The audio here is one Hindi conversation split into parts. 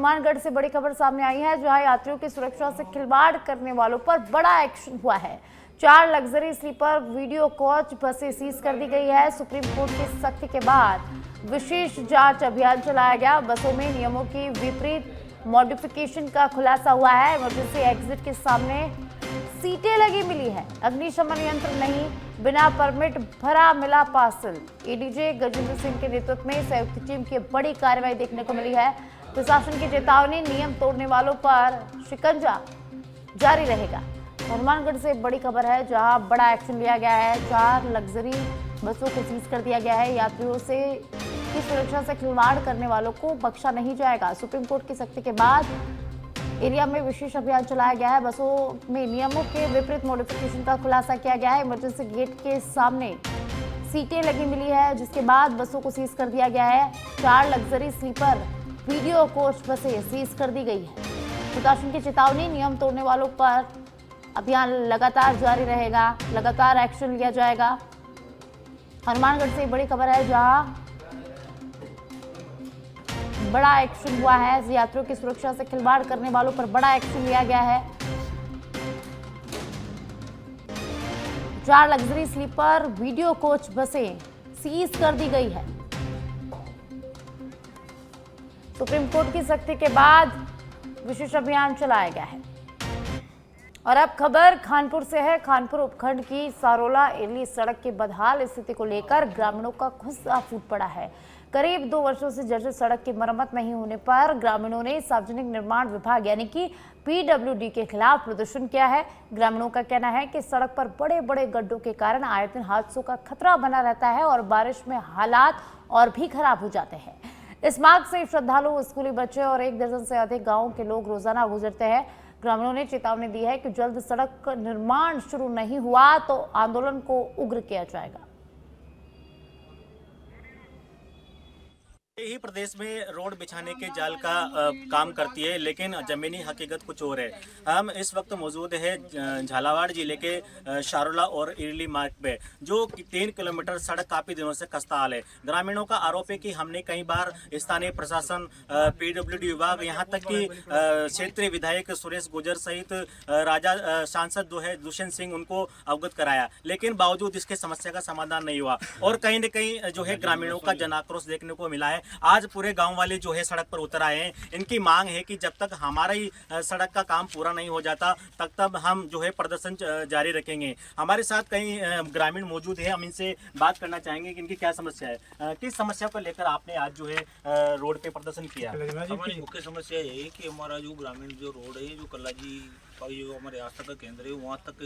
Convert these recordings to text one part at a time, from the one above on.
हनुमानगढ़ से बड़ी खबर सामने आई है, जहां यात्रियों की सुरक्षा से खिलवाड़ करने वालों पर बड़ा एक्शन हुआ है। 4 लग्जरी स्लीपर वीडियो कोच बसें सीज कर दी गई है। सुप्रीम कोर्ट की सख्ती के बाद विशेष जांच अभियान चलाया गया। बसों में नियमों की विपरीत मॉडिफिकेशन का खुलासा हुआ है। इमरजेंसी एग्जिट के सामने सीटें लगी मिली है। अग्निशमन यंत्र नहीं, बिना परमिट भरा मिला पार्सल। एडीजे गजेंद्र सिंह के नेतृत्व में संयुक्त टीम की बड़ी कार्रवाई देखने को मिली है। प्रशासन की चेतावनी, नियम तोड़ने वालों पर शिकंजा जारी रहेगा। हनुमानगढ़ से बड़ी खबर है, जहां बड़ा एक्शन लिया गया है। 4 लग्जरी बसों को सीज कर दिया गया है। यात्रियों से की सुरक्षा से खिलवाड़ करने वालों को बख्शा नहीं जाएगा। सुप्रीम कोर्ट की सख्ती के बाद एरिया में विशेष अभियान चलाया गया है। बसों में नियमों के विपरीत मॉडिफिकेशन का खुलासा किया गया है। इमरजेंसी गेट के सामने सीटें लगी मिली है, जिसके बाद बसों को सीज कर दिया गया है। 4 लग्जरी स्लीपर वीडियो कोच बसें सीज कर दी गई है। प्रशासन की चेतावनी, नियम तोड़ने वालों पर अभियान लगातार जारी रहेगा, लगातार एक्शन लिया जाएगा। हनुमानगढ़ से बड़ी खबर है, जहां बड़ा एक्शन हुआ है। यात्रियों की सुरक्षा से खिलवाड़ करने वालों पर बड़ा एक्शन लिया गया है। 4 लग्जरी स्लीपर वीडियो कोच बसें सीज कर दी गई है। सुप्रीम कोर्ट की सख्ती के बाद विशेष अभियान चलाया गया है। और अब खबर खानपुर से है। खानपुर उपखंड की सारोला इरली सड़क की बदहाल स्थिति को लेकर ग्रामीणों का गुस्सा फूट पड़ा है। करीब 2 वर्षों से जर्जर सड़क की मरम्मत नहीं होने पर ग्रामीणों ने सार्वजनिक निर्माण विभाग यानी कि पीडब्ल्यूडी के खिलाफ प्रदर्शन किया है। ग्रामीणों का कहना है कि सड़क पर बड़े बड़े गड्ढों के कारण आए दिन हादसों का खतरा बना रहता है और बारिश में हालात और भी खराब हो जाते हैं। इस मार्ग से श्रद्धालु, स्कूली बच्चे और 1 दर्जन से अधिक गाँव के लोग रोजाना गुजरते हैं। ग्रामीणों ने चेतावनी दी है कि जल्द सड़क निर्माण शुरू नहीं हुआ तो आंदोलन को उग्र किया जाएगा। ही प्रदेश में रोड बिछाने के जाल का काम करती है, लेकिन जमीनी हकीकत कुछ और है। हम इस वक्त मौजूद है झालावाड़ जिले के शारोला और इरली मार्ग पे, जो 3 किलोमीटर सड़क काफ़ी दिनों से खस्ताहाल है। ग्रामीणों का आरोप है कि हमने कई बार स्थानीय प्रशासन, पीडब्ल्यूडी विभाग, यहाँ तक कि क्षेत्रीय विधायक सुरेश गुर्जर सहित राजा सांसद जो है दुष्यंत सिंह, उनको अवगत कराया, लेकिन बावजूद इसके समस्या का समाधान नहीं हुआ। और कहीं न कहीं जो है ग्रामीणों का जन आक्रोश देखने को मिला है। आज पूरे गांव वाले जो है सड़क पर उतर आए हैं। इनकी मांग है कि जब तक हमारा ही सड़क का काम पूरा नहीं हो जाता तब हम जो है प्रदर्शन जारी रखेंगे। हमारे साथ कई ग्रामीण मौजूद है, हम इनसे बात करना चाहेंगे कि इनकी क्या समस्या है। किस समस्या को लेकर आपने आज जो है रोड पे प्रदर्शन किया? हमारी मुख्य समस्या यही है कि हमारा जो ग्रामीण जो रोड है, जो कल्लाजी जो हमारे आस्था का केंद्र है, वहाँ तक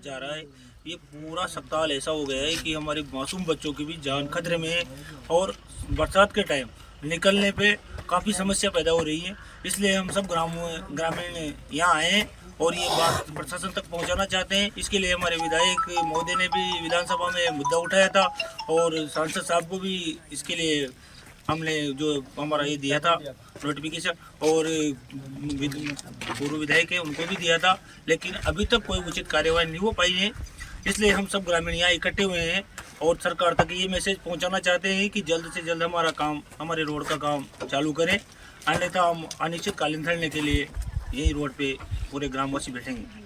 जा रहा है। ये पूरा सप्ताह ऐसा हो गया है कि हमारे मासूम बच्चों की भी जान खतरे में है और बरसात के टाइम निकलने पे काफ़ी समस्या पैदा हो रही है। इसलिए हम सब ग्रामीण यहाँ आए हैं और ये बात प्रशासन तक पहुँचाना चाहते हैं। इसके लिए हमारे विधायक महोदय ने भी विधानसभा में मुद्दा उठाया था और सांसद साहब को भी इसके लिए हमने जो हमारा ये दिया था नोटिफिकेशन, और पूर्व विधायक है उनको भी दिया था, लेकिन अभी तक कोई उचित कार्यवाही नहीं हो पाई है। इसलिए हम सब ग्रामीण यहाँ इकट्ठे हुए हैं और सरकार तक ये मैसेज पहुंचाना चाहते हैं कि जल्द से जल्द हमारा काम, हमारे रोड का काम चालू करें, अन्यथा हम अनिश्चितकालीन धरने के लिए यही रोड पे पूरे ग्रामवासी बैठेंगे।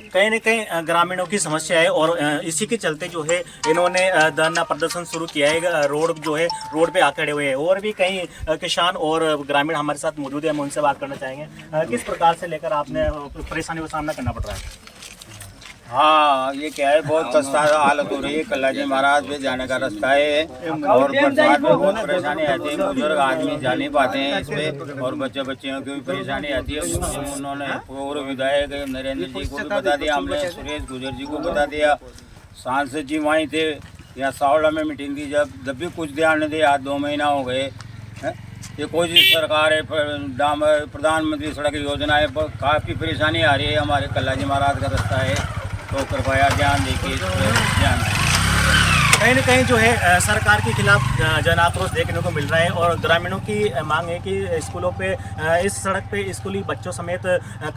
कहीं न कहीं ग्रामीणों की समस्या है और इसी के चलते जो है इन्होंने धरना प्रदर्शन शुरू किया है। रोड जो है, रोड पे आके खड़े हुए हैं और भी कई किसान और ग्रामीण हमारे साथ मौजूद है, हम उनसे बात करना चाहेंगे। किस प्रकार से लेकर आपने परेशानी का सामना करना पड़ रहा है? हाँ, ये क्या है, बहुत खस्ता हालत हो रही है। कल्लाजी महाराज पे जाने का रास्ता है और बरसात में बहुत परेशानी आती है। बुजुर्ग आदमी जा नहीं पाते हैं इस पे और बच्चों की भी परेशानी आती है। उन्होंने पूर्व विधायक नरेंद्र जी को भी बता दिया, हमने सुरेश गुर्जर जी को बता दिया, सांसद जी वहीं थे। यहाँ सावड़ा में मीटिंग थी, जब भी कुछ ध्यान नहीं दिया। आज 2 महीना हो गए। ये कोई सरकार है, प्रधानमंत्री सड़क योजना है, काफ़ी परेशानी आ रही है। हमारे कल्लाजी महाराज का रास्ता है, तो कृपया ध्यान देखिए, ध्यान। कहीं न कहीं जो है सरकार के खिलाफ जन आक्रोश देखने को मिल रहा है और ग्रामीणों की मांग है कि स्कूलों पे इस सड़क पे स्कूली बच्चों समेत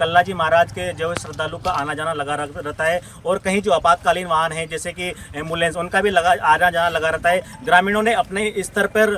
कल्लाजी महाराज के जो श्रद्धालु का आना जाना लगा रहता है और कहीं जो आपातकालीन वाहन हैं जैसे कि एम्बुलेंस उनका भी आना जाना लगा रहता है। ग्रामीणों ने अपने स्तर पर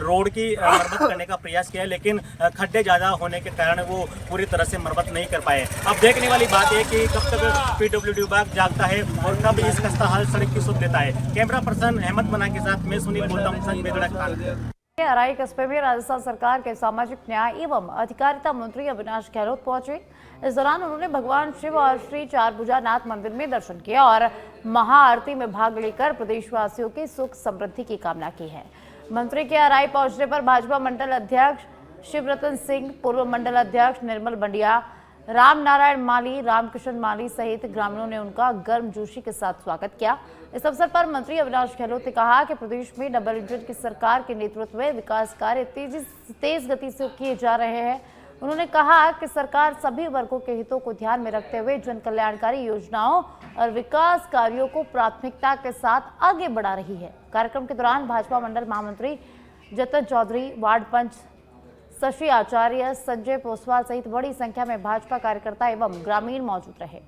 रोड की मरम्मत करने का प्रयास किया लेकिन खड्डे ज़्यादा होने के कारण वो पूरी तरह से मरम्मत नहीं कर पाए। अब देखने वाली बात है कि कब तक PWD विभाग जागता है और कब इस खस्ता हाल सड़क की सुध देता है। कैमरा पर्सन अहमद मना के साथ मैं सुनील बोलता हूँ संजय। अराई कस्बे में राजस्थान सरकार के सामाजिक न्याय एवं अधिकारिता मंत्री अविनाश गहलोत पहुंचे। इस दौरान उन्होंने भगवान शिव और श्री चारभुजानाथ मंदिर में दर्शन किया और महाआरती में भाग लेकर प्रदेशवासियों की सुख समृद्धि की कामना की है। मंत्री के अराई पहुंचने पर भाजपा मंडल अध्यक्ष शिवरतन सिंह, पूर्व मंडल अध्यक्ष निर्मल बंडिया, राम नारायण माली, रामकिशन माली सहित ग्रामीणों ने उनका गर्मजोशी के साथ स्वागत किया। इस अवसर पर मंत्री अविनाश गहलोत ने कहा कि प्रदेश में डबल इंजन की सरकार के नेतृत्व में विकास कार्य तेज गति से किए जा रहे हैं। उन्होंने कहा कि सरकार सभी वर्गों के हितों को ध्यान में रखते हुए जन कल्याणकारी योजनाओं और विकास कार्यों को प्राथमिकता के साथ आगे बढ़ा रही है। कार्यक्रम के दौरान भाजपा मंडल महामंत्री जतन चौधरी, वार्ड पंच शशि आचार्य, संजय पोसवाल सहित बड़ी संख्या में भाजपा कार्यकर्ता एवं ग्रामीण मौजूद रहे।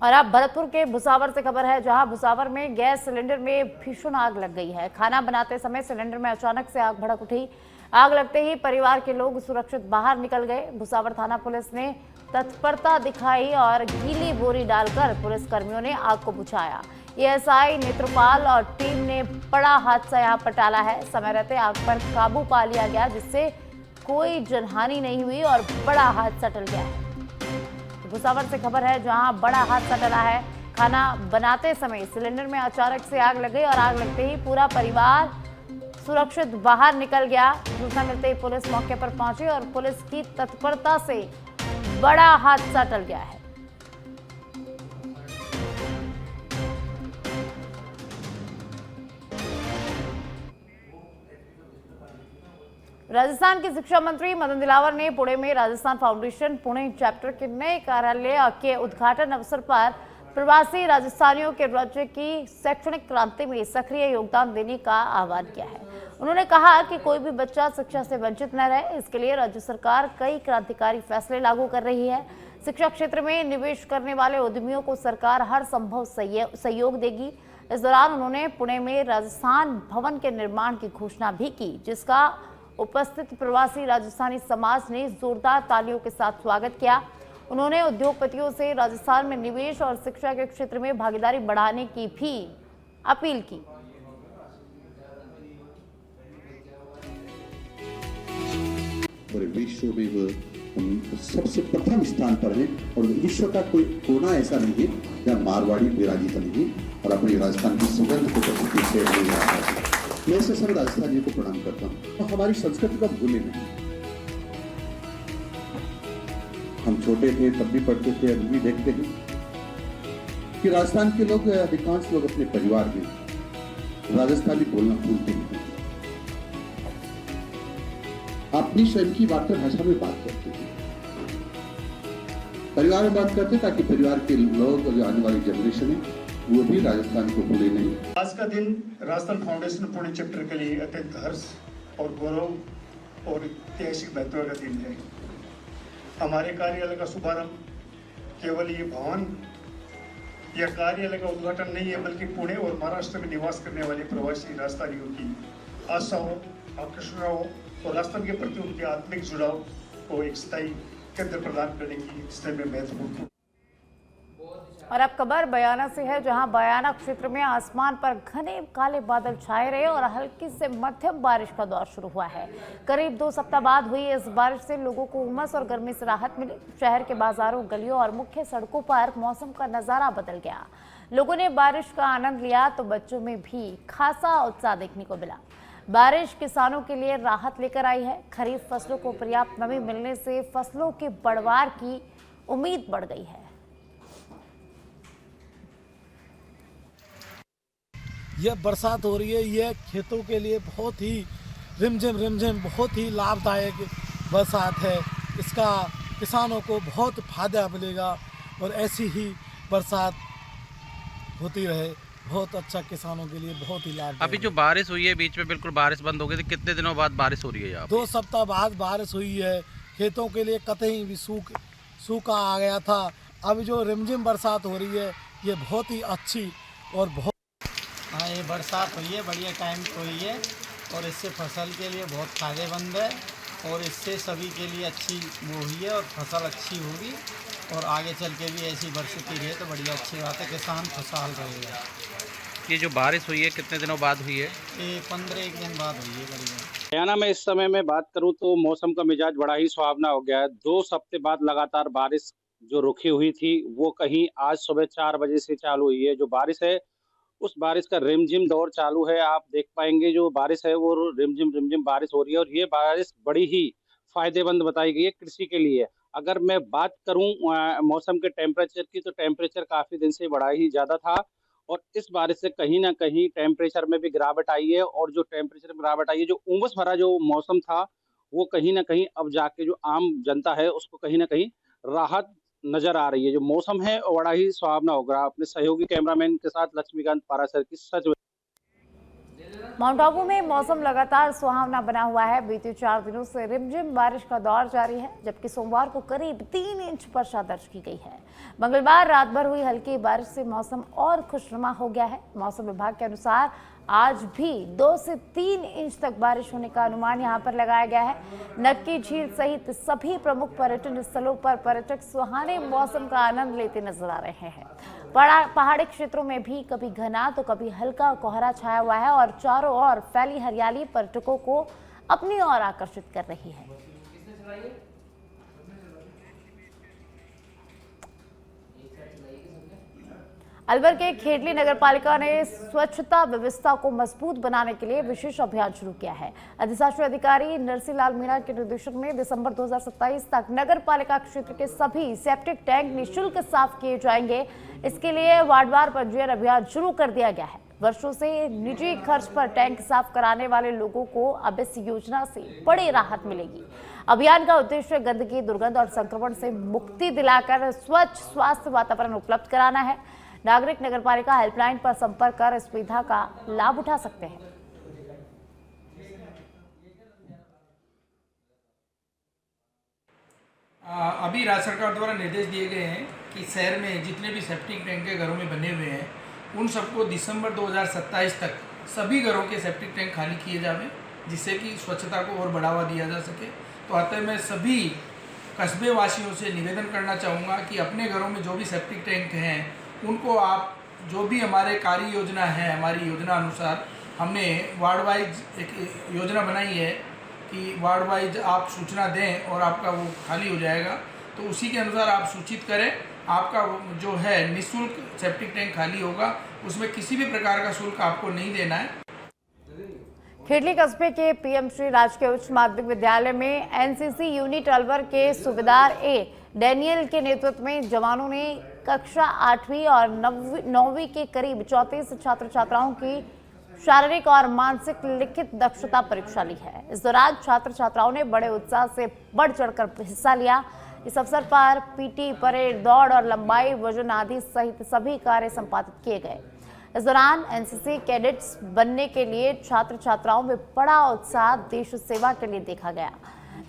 और अब भरतपुर के भुसावर से खबर है, जहां भुसावर में गैस सिलेंडर में भीषण आग लग गई है। खाना बनाते समय सिलेंडर में अचानक से आग भड़क उठी। आग लगते ही परिवार के लोग सुरक्षित बाहर निकल गए। भुसावर थाना पुलिस ने तत्परता दिखाई और गीली बोरी डालकर पुलिस कर्मियों ने आग को बुझाया। एएसआई नेत्रपाल और टीम ने बड़ा हादसा यहां पर टाला है। समय रहते आग पर काबू पा लिया गया, जिससे कोई जनहानि नहीं हुई और बड़ा हादसा टल गया है। भुसावर से खबर है, जहां बड़ा हादसा टला है। खाना बनाते समय सिलेंडर में अचानक से आग लग गई और आग लगते ही पूरा परिवार सुरक्षित बाहर निकल गया। सूचना मिलते ही पुलिस मौके पर पहुंची और पुलिस की तत्परता से बड़ा हादसा टल गया है। राजस्थान के शिक्षा मंत्री मदन दिलावर ने पुणे में राजस्थान फाउंडेशन पुणे चैप्टर के नए कार्यालय के उद्घाटन अवसर पर प्रवासी राजस्थानियों के राज्य की शैक्षणिक क्रांति में सक्रिय योगदान देने का आह्वान किया है। उन्होंने कहा कि कोई भी बच्चा शिक्षा से वंचित न रहे, इसके लिए राज्य सरकार कई क्रांतिकारी फैसले लागू कर रही है। शिक्षा क्षेत्र में निवेश करने वाले उद्यमियों को सरकार हर संभव सहयोग देगी। इस दौरान उन्होंने पुणे में राजस्थान भवन के निर्माण की घोषणा भी की, जिसका उपस्थित प्रवासी राजस्थानी समाज ने जोरदार तालियों के साथ स्वागत किया। उन्होंने उद्योगपतियों से राजस्थान में निवेश और शिक्षा के क्षेत्र में भागीदारी बढ़ाने की भी अपील की। पूरे विश्व में वो सबसे प्रथम स्थान पर है और विश्व का कोई कोना ऐसा नहीं है जहाँ मारवाड़ी विराजित नहीं और अपनी राजस्थान की सुगंध को प्रस्तुति से नहीं रहा है। मैं ऐसे सब राजस्थानियों को प्रणाम करता हूँ और हमारी संस्कृति का भूले नहीं। हम छोटे थे तब भी पढ़ते थे, अभी भी देखते हैं कि राजस्थान के लोग, अधिकांश लोग अपने परिवार में राजस्थानी बोलना भूलते नहीं, अपनी स्वयं की मातृभाषा में बात करते हैं, परिवार में बात करते ताकि परिवार के लोग और जो आने वाली जनरेशन है वो भी राजस्थान को भूले नहीं। आज का दिन राजस्थान फाउंडेशन पुणे चैप्टर के लिए अत्यंत हर्ष और गौरव और ऐतिहासिक महत्व का दिन है। हमारे कार्यालय का शुभारंभ केवल ये भवन या कार्यालय का उद्घाटन नहीं है, बल्कि पुणे और महाराष्ट्र में निवास करने वाले प्रवासी राजस्थानियों की आशाओं, आकर्षणों और राजस्थान के प्रति उनके आत्मिक जुड़ाव को एक स्थायी केंद्र प्रदान करने की दिशा में महत्वपूर्ण। और अब खबर बयाना से है, जहां बयाना क्षेत्र में आसमान पर घने काले बादल छाए रहे और हल्की से मध्यम बारिश का दौर शुरू हुआ है। करीब 2 सप्ताह बाद हुई इस बारिश से लोगों को उमस और गर्मी से राहत मिली। शहर के बाजारों, गलियों और मुख्य सड़कों पर मौसम का नजारा बदल गया। लोगों ने बारिश का आनंद लिया तो बच्चों में भी खासा उत्साह देखने को मिला। बारिश किसानों के लिए राहत लेकर आई है। खरीफ फसलों को पर्याप्त नमी मिलने से फसलों के बढ़वार की उम्मीद बढ़ गई है। यह बरसात हो रही है, यह खेतों के लिए बहुत ही रिमझिम बहुत ही लाभदायक बरसात है। इसका किसानों को बहुत फायदा मिलेगा और ऐसी ही बरसात होती रहे। बहुत अच्छा किसानों के लिए, बहुत ही लाभ। अभी जो बारिश हुई है बीच में बिल्कुल बारिश बंद हो गई थी, कितने दिनों बाद बारिश हो रही है यहाँ पे? 2 सप्ताह बाद बारिश हुई है। खेतों के लिए कतई भी सूखा आ गया था। अब जो रिमझिम बरसात हो रही है ये बहुत ही अच्छी और बहुत। हाँ, ये बरसात हुई है, बढ़िया टाइम पे हुई है और इससे फसल के लिए बहुत फ़ायदेमंद है और इससे सभी के लिए अच्छी वो हुई है और फसल अच्छी होगी और आगे चल के भी ऐसी बरसती रहे तो बढ़िया अच्छी बात है, किसान खुशहाल रहेगा। ये जो बारिश हुई है कितने दिनों बाद हुई है? ये 15 दिन बाद हुई है बढ़िया। हरियाणा में इस समय में बात करूं तो मौसम का मिजाज बड़ा ही सुहावना हो गया है। 2 हफ्ते बाद लगातार बारिश जो रुकी हुई थी वो कहीं आज सुबह 4 बजे से चालू हुई है। जो बारिश है उस बारिश का रिमझिम दौर चालू है। आप देख पाएंगे जो बारिश है वो रिमझिम बारिश हो रही है और ये बारिश बड़ी ही फायदेमंद बताई गई है कृषि के लिए। अगर मैं बात करूं मौसम के टेम्परेचर की, तो टेम्परेचर काफ़ी दिन से बड़ा ही ज़्यादा था और इस बारिश से कहीं ना कहीं टेम्परेचर में भी गिरावट आई है और जो टेम्परेचर में गिरावट आई है, जो उमस भरा जो मौसम था वो कहीं ना कहीं अब जाके जो आम जनता है उसको कहीं ना कहीं राहत नजर आ रही है। जो मौसम है वो बड़ा ही सुहावना होगा। अपने सहयोगी कैमरामैन के साथ लक्ष्मीकांत पारासर की सच। माउंट आबू में मौसम लगातार सुहावना बना हुआ है। बीते 4 दिनों से रिमझिम बारिश का दौर जारी है, जबकि सोमवार को करीब 3 इंच वर्षा दर्ज की गई है। मंगलवार रात भर हुई हल्की बारिश से मौसम और खुशनुमा हो गया है। मौसम विभाग के अनुसार आज भी 2 से 3 इंच तक बारिश होने का अनुमान यहां पर लगाया गया है। नक्की झील सहित सभी प्रमुख पर्यटन स्थलों पर पर्यटक सुहाने मौसम का आनंद लेते नजर आ रहे हैं। पहाड़ी क्षेत्रों में भी कभी घना तो कभी हल्का कोहरा छाया हुआ है और चारों ओर फैली हरियाली पर्यटकों को अपनी ओर आकर्षित कर रही है। अलवर के खेडली नगरपालिका ने स्वच्छता व्यवस्था को मजबूत बनाने के लिए विशेष अभियान शुरू किया है। अधिशासी अधिकारी नरसिंह लाल मीणा के निर्देशन में दिसंबर 2027 तक नगरपालिका क्षेत्र के सभी सेप्टिक टैंक निःशुल्क साफ किए जाएंगे। इसके लिए वार्डवार पंजीयन अभियान शुरू कर दिया गया है। वर्षों से निजी खर्च पर टैंक साफ कराने वाले लोगों को अब इस योजना से बड़ी राहत मिलेगी। अभियान का उद्देश्य गंदगी, दुर्गंध और संक्रमण से मुक्ति दिलाकर स्वच्छ स्वास्थ्य वातावरण उपलब्ध कराना है। नागरिक नगरपालिका हेल्पलाइन पर संपर्क कर इस सुविधा का लाभ उठा सकते हैं। अभी राज्य सरकार द्वारा निर्देश दिए गए हैं कि शहर में जितने भी सेप्टिक टैंक के घरों में बने हुए हैं उन सबको दिसंबर 2027 तक सभी घरों के सेप्टिक टैंक खाली किए जावे, जिससे कि स्वच्छता को और बढ़ावा दिया जा सके। तो अतः मैं सभी कस्बे वासियों से निवेदन करना चाहूँगा कि अपने घरों में जो भी सेप्टिक टैंक हैं उनको आप जो भी हमारे कार्य योजना है, हमारी योजना अनुसार हमने वार्ड वाइज एक योजना बनाई है कि वार्ड वाइज आप सूचना दें और आपका वो खाली हो जाएगा। तो उसी के अनुसार आप सूचित करें, आपका जो है निःशुल्क सेप्टिक टैंक खाली होगा, उसमें किसी भी प्रकार का शुल्क आपको नहीं देना है। खेडली कस्बे के पीएम श्री राजकीय उच्च माध्यमिक विद्यालय में एनसीसी यूनिट अलवर के सूबेदार ए डैनियल के नेतृत्व में जवानों ने कक्षा 8वीं और 9वीं के करीब 34 छात्र छात्राओं की शारीरिक और मानसिक लिखित दक्षता परीक्षा ली है। इस दौरान छात्र छात्राओं ने बड़े उत्साह से बढ़ चढ़कर हिस्सा लिया। इस अवसर पर पीटी, परेड, दौड़ और लंबाई वजन आदि सहित सभी कार्य संपादित किए गए। इस दौरान एनसीसी कैडेट्स बनने के लिए छात्र छात्राओं में बड़ा उत्साह देश सेवा के लिए देखा गया।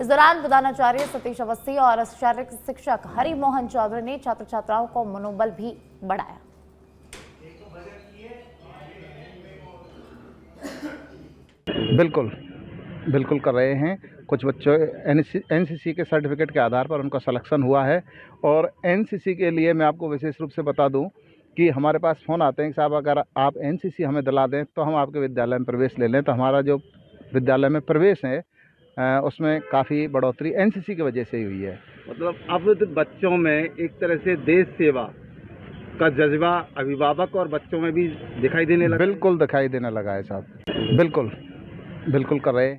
इस दौरान प्रधानाचार्य सतीश अवस्थी और शारीरिक शिक्षक हरि मोहन चौधरी ने छात्र छात्राओं को मनोबल भी बढ़ाया। बिल्कुल कर रहे हैं। कुछ बच्चों एनसीसी के सर्टिफिकेट के आधार पर उनका सिलेक्शन हुआ है और एनसीसी के लिए मैं आपको विशेष रूप से बता दूं कि हमारे पास फ़ोन आते हैं कि साहब अगर आप एनसीसी हमें दिला दें तो हम आपके विद्यालय में प्रवेश ले लें। तो हमारा जो विद्यालय में प्रवेश है उसमें काफ़ी बढ़ोतरी एनसीसी की वजह से ही हुई है। मतलब अब बच्चों में एक तरह से देश सेवा का जज्बा अभिभावक और बच्चों में भी दिखाई देने लगा। बिल्कुल दिखाई देने लगा है साहब। बिल्कुल कर रहे हैं।